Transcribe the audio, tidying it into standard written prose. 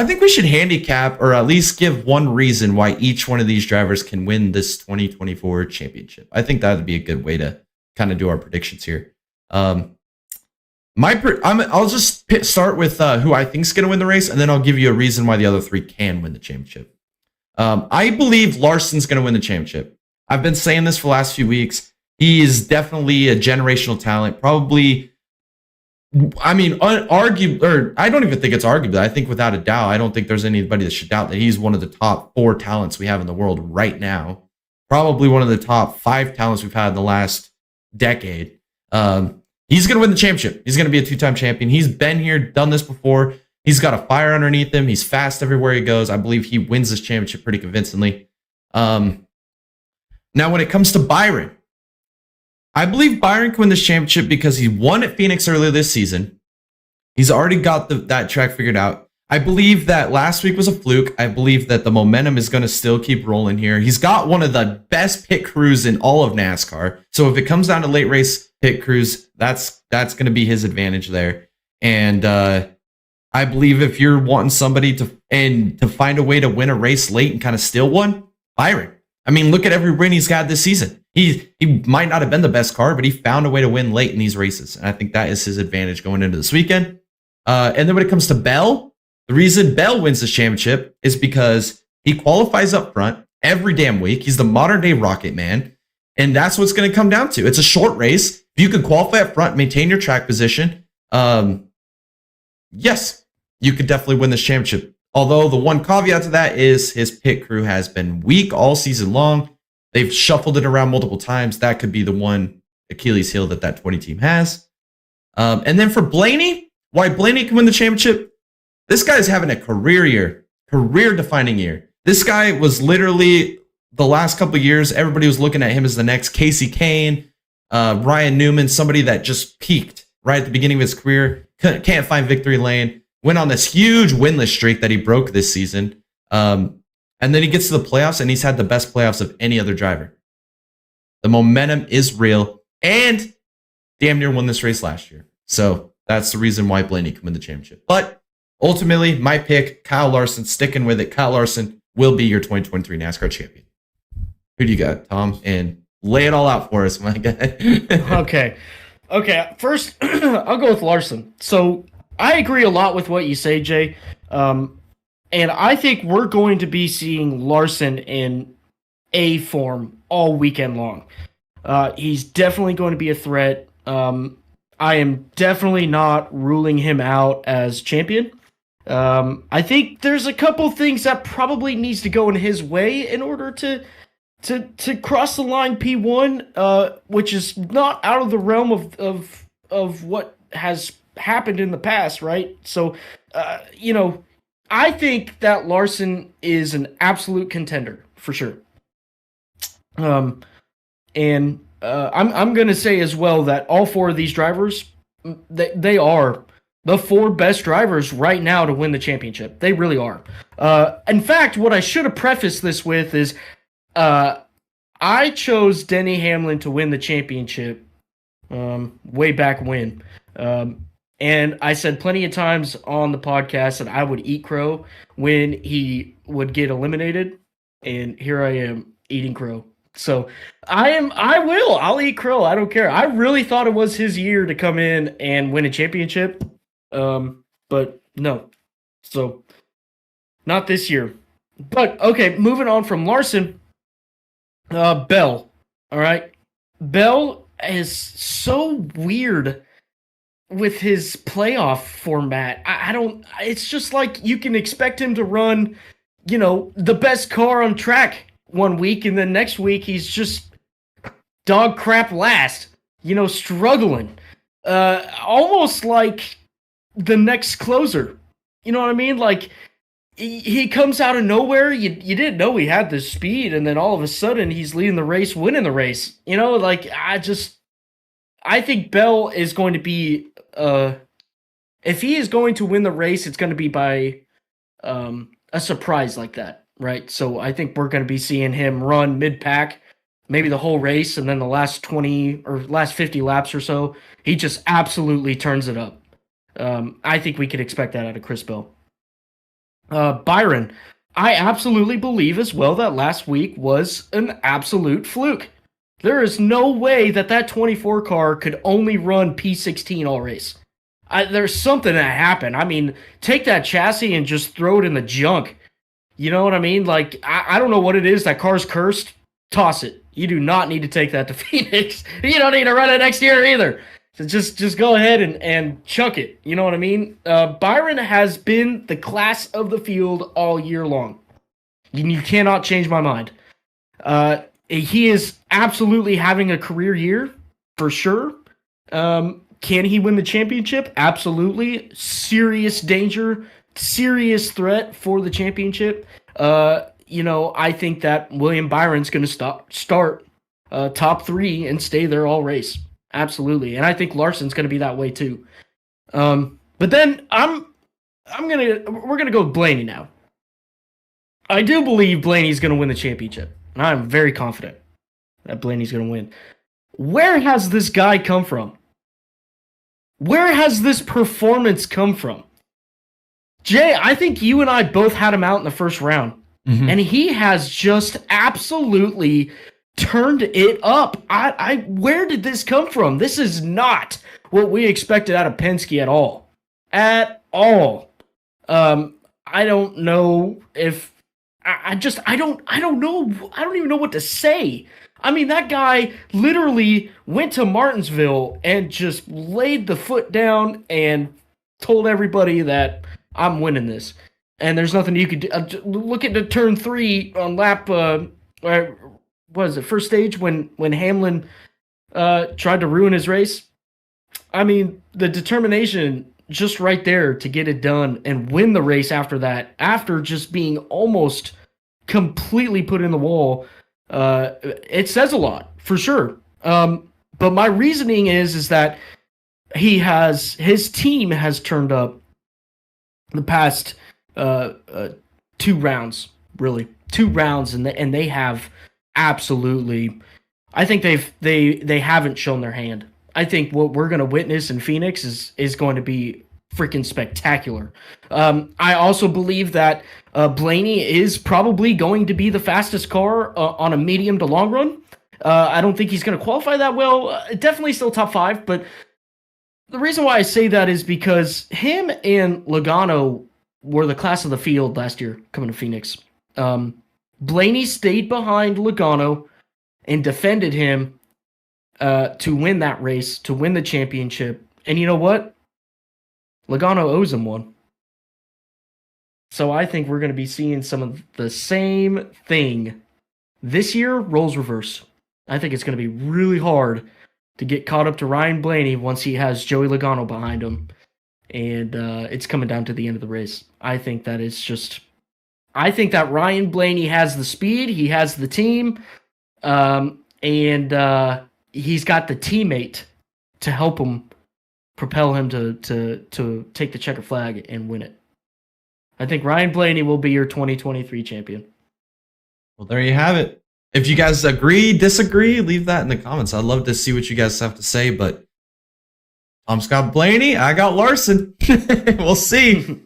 I think we should handicap or at least give one reason why each one of these drivers can win this 2024 championship. I think that would be a good way to kind of do our predictions here. I'll just start with who I think is going to win the race, and then I'll give you a reason why the other three can win the championship. I believe Larson's going to win the championship. I've been saying this for the last few weeks. He is definitely a generational talent. Probably, I mean, arguably, or I don't even think it's arguable. I think without a doubt, I don't think there's anybody that should doubt that he's one of the top 4 talents we have in the world right now. Probably one of the top 5 talents we've had in the last decade. He's going to win the championship. He's going to be a 2-time champion. He's been here, done this before. He's got a fire underneath him. He's fast everywhere he goes. I believe he wins this championship pretty convincingly. Now, when it comes to Byron, I believe Byron can win this championship because he won at Phoenix earlier this season. He's already got that track figured out. I believe that last week was a fluke. I believe that the momentum is going to still keep rolling here. He's got one of the best pit crews in all of NASCAR. So if it comes down to late race pit crews, that's going to be his advantage there. And I believe if you're wanting somebody to find a way to win a race late and kind of steal one, Byron. I mean, look at every win he's got this season. He might not have been the best car, but he found a way to win late in these races. And I think that is his advantage going into this weekend. And then when it comes to Bell, the reason Bell wins this championship is because he qualifies up front every damn week. He's the modern day Rocket Man. And that's what's going to come down to. It's a short race. If you can qualify up front, maintain your track position, yes, you could definitely win this championship. Although the one caveat to that is his pit crew has been weak all season long. They've shuffled it around multiple times. That could be the one Achilles heel that 20 team has. And then for Blaney, why Blaney can win the championship, this guy's having a career-defining year. This guy was literally, the last couple of years, everybody was looking at him as the next Casey Kane, Ryan Newman, somebody that just peaked right at the beginning of his career, can't find victory lane, went on this huge winless streak that he broke this season. And then he gets to the playoffs, and he's had the best playoffs of any other driver. The momentum is real, and damn near won this race last year. So that's the reason why Blaney can win the championship. But ultimately, my pick, Kyle Larson, sticking with it. Kyle Larson will be your 2023 NASCAR champion. Who do you got, Tom? And lay it all out for us, my guy. Okay. First, I'll go with Larson. So I agree a lot with what you say, Jay. And I think we're going to be seeing Larson in A form all weekend long. He's definitely going to be a threat. I am definitely not ruling him out as champion. I think there's a couple things that probably needs to go in his way in order to cross the line P1, which is not out of the realm of what has happened in the past, right? So, I think that Larson is an absolute contender for sure. I'm going to say as well that all 4 of these drivers, they are the 4 best drivers right now to win the championship. They really are. In fact, what I should have prefaced this with is I chose Denny Hamlin to win the championship way back when. And I said plenty of times on the podcast that I would eat crow when he would get eliminated. And here I am eating crow. So I'll eat crow. I don't care. I really thought it was his year to come in and win a championship. But no. So not this year. But okay, moving on from Larson, Bell. All right. Bell is so weird with his playoff format. I don't, it's just like you can expect him to run, the best car on track one week, and then next week he's just dog crap last, struggling. Almost like the next closer. You know what I mean? Like, he comes out of nowhere. You didn't know he had the speed, and then all of a sudden he's leading the race, winning the race. I think Bell is going to be, if he is going to win the race, it's going to be by a surprise like that, right? So I think we're going to be seeing him run mid-pack, maybe the whole race, and then the last 20 or last 50 laps or so, he just absolutely turns it up. I think we could expect that out of Chris Bell. Byron, I absolutely believe as well that last week was an absolute fluke. There is no way that 24 car could only run P16 all race. There's something that happened. I mean, take that chassis and just throw it in the junk. You know what I mean? Like, I don't know what it is. That car's cursed. Toss it. You do not need to take that to Phoenix. You don't need to run it next year either. So just go ahead and chuck it. You know what I mean? Byron has been the class of the field all year long. You cannot change my mind. He is absolutely having a career year, for sure. Can he win the championship? Absolutely. Serious danger, serious threat for the championship. I think that William Byron's going to start top 3 and stay there all race. Absolutely. And I think Larson's going to be that way too. But then we're going to go with Blaney now. I do believe Blaney's going to win the championship. And I'm very confident that Blaney's going to win. Where has this guy come from? Where has this performance come from? Jay, I think you and I both had him out in the first round. Mm-hmm. And he has just absolutely turned it up. Where did this come from? This is not what we expected out of Penske at all. At all. I don't know if I don't know. I don't even know what to say. I mean, that guy literally went to Martinsville and just laid the foot down and told everybody that I'm winning this. And there's nothing you could do. Look at the turn 3 on lap, what was it, first stage when Hamlin tried to ruin his race. I mean, the determination just right there to get it done and win the race after that, after just being almost completely put in the wall, it says a lot, for sure. But my reasoning is that his team has turned up the past 2 rounds, really. 2 rounds, and they have absolutely, I think they haven't shown their hand. I think what we're going to witness in Phoenix is going to be freaking spectacular. I also believe that Blaney is probably going to be the fastest car on a medium to long run. I don't think he's going to qualify that well. Definitely still top 5, but the reason why I say that is because him and Logano were the class of the field last year coming to Phoenix. Blaney stayed behind Logano and defended him to win that race, to win the championship. And you know what? Logano owes him one. So I think we're going to be seeing some of the same thing this year, roles reverse. I think it's going to be really hard to get caught up to Ryan Blaney once he has Joey Logano behind him. And it's coming down to the end of the race. I think that Ryan Blaney has the speed, he has the team, and he's got the teammate to help him propel him to take the checker flag and win it. I think Ryan Blaney will be your 2023 champion. Well, there you have it. If you guys agree, disagree, leave that in the comments. I'd love to see what you guys have to say, but Tom's got Blaney, I got Larson. We'll see.